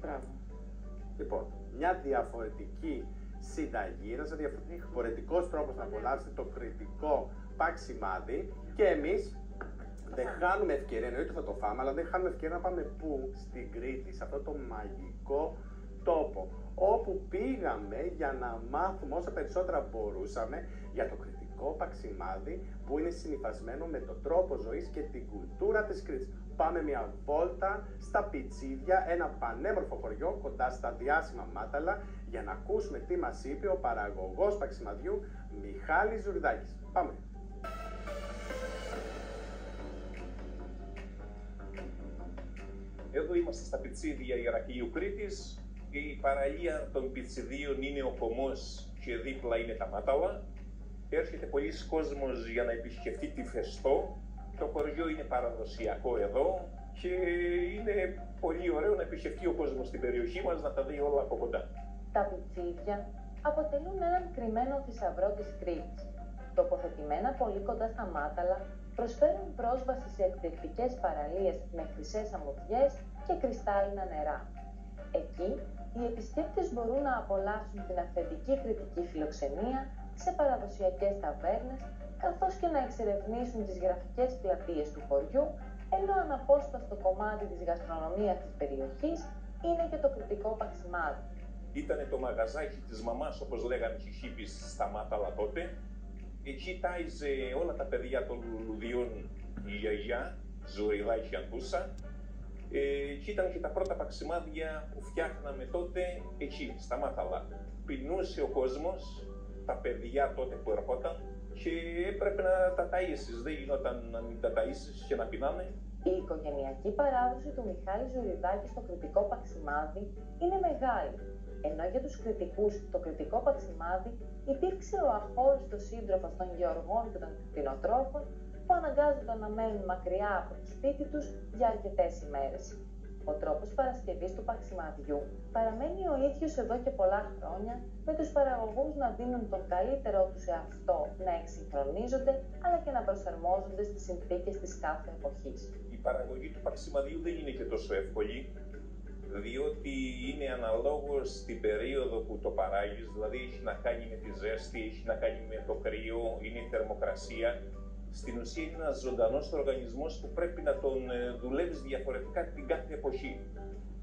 Μπράβο. Λοιπόν, μια διαφορετική συνταγή, ένας διαφορετικός τρόπος να απολαύσετε το κρητικό παξιμάδι και εμείς δεν χάνουμε ευκαιρία, εννοείται θα το φάμε, αλλά δεν χάνουμε ευκαιρία να πάμε πού? Στην Κρήτη, σε αυτό το μαγικό τόπο, όπου πήγαμε για να μάθουμε όσα περισσότερα μπορούσαμε για το κρητικό παξιμάδι που είναι συνυφασμένο με τον τρόπο ζωής και την κουλτούρα της Κρήτης. Πάμε μια βόλτα στα Πιτσίδια, ένα πανέμορφο χωριό κοντά στα διάσημα Μάταλα, για να ακούσουμε τι μας είπε ο παραγωγός παξιμαδιού Μιχάλης Ζουριδάκης. Πάμε! Εδώ είμαστε στα Πιτσίδια Ηρακλείου Κρήτης. Η παραλία των Πιτσιδίων είναι ο Κωμός και δίπλα είναι τα Μάταλα. Έρχεται πολλοί κόσμος για να επισκεφτεί τη Φεστό. Το χωριό είναι παραδοσιακό εδώ και είναι πολύ ωραίο να επισκεφτεί ο κόσμος στην περιοχή μας, να τα δει όλα από κοντά. Τα Πιτσίδια αποτελούν έναν κρυμμένο θησαυρό της Κρήτης. Τοποθετημένα πολύ κοντά στα Μάταλα, προσφέρουν πρόσβαση σε εκπληκτικές παραλίες με χρυσές αμμουδιές και κρυστάλλινα νερά. Εκεί, οι επισκέπτες μπορούν να απολαύσουν την αυθεντική κρητική φιλοξενία σε παραδοσιακές ταβέρνες, καθώς και να εξερευνήσουν τις γραφικές πλατείες του χωριού, ενώ αναπόσπαστο κομμάτι της γαστρονομίας της περιοχής είναι και το κρητικό παξιμάδι. Ήτανε το μαγαζάκι της μαμάς, όπως λέγανε οι χίπης στα Μάταλα τότε. Εκεί τάιζε όλα τα παιδιά των λουλουδιών η γιαγιά, Ζουριδάκη Αντούσα. Εκεί ήταν και τα πρώτα παξιμάδια που φτιάχναμε τότε, εκεί, στα Μάταλα. Πεινούσε ο κόσμος, τα παιδιά τότε που ερχόταν, και έπρεπε να τα ταΐσεις, δεν γινόταν να μην τα ταΐσεις και να πεινάνε. Η οικογενειακή παράδοση του Μιχάλη Ζουριδάκη στο κρητικό παξιμάδι είναι μεγάλη, ενώ για τους κρητικούς το κρητικό παξιμάδι υπήρξε ο αχώριστος σύντροφος των γεωργών και των κτηνοτρόφων που αναγκάζονταν να μένουν μακριά από το σπίτι τους για αρκετές ημέρες. Ο τρόπος παρασκευής του παξιμαδιού παραμένει ο ίδιος εδώ και πολλά χρόνια, με τους παραγωγούς να δίνουν τον καλύτερό τους σε αυτό, να εξυγχρονίζονται αλλά και να προσαρμόζονται στις συνθήκες της κάθε εποχής. Η παραγωγή του παξιμαδιού δεν είναι και τόσο εύκολη, διότι είναι αναλόγως στην περίοδο που το παράγεις, δηλαδή έχει να κάνει με τη ζέστη, έχει να κάνει με το κρύο, είναι η θερμοκρασία. Στην ουσία είναι ένας ζωντανός οργανισμός που πρέπει να τον δουλεύεις διαφορετικά την κάθε εποχή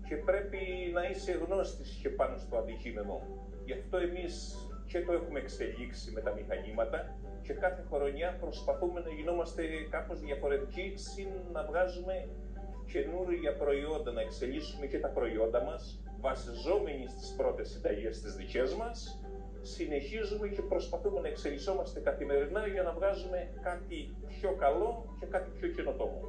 και πρέπει να είσαι γνώστης και πάνω στο αντικείμενο. Γι' αυτό εμείς και το έχουμε εξελίξει με τα μηχανήματα και κάθε χρονιά προσπαθούμε να γινόμαστε κάπως διαφορετικοί, συν να βγάζουμε καινούργια προϊόντα, να εξελίσσουμε και τα προϊόντα μας, βασιζόμενοι στις πρώτες συνταγές τις δικές μας. Συνεχίζουμε και προσπαθούμε να εξελισσόμαστε καθημερινά για να βγάζουμε κάτι πιο καλό και κάτι πιο καινοτόμο.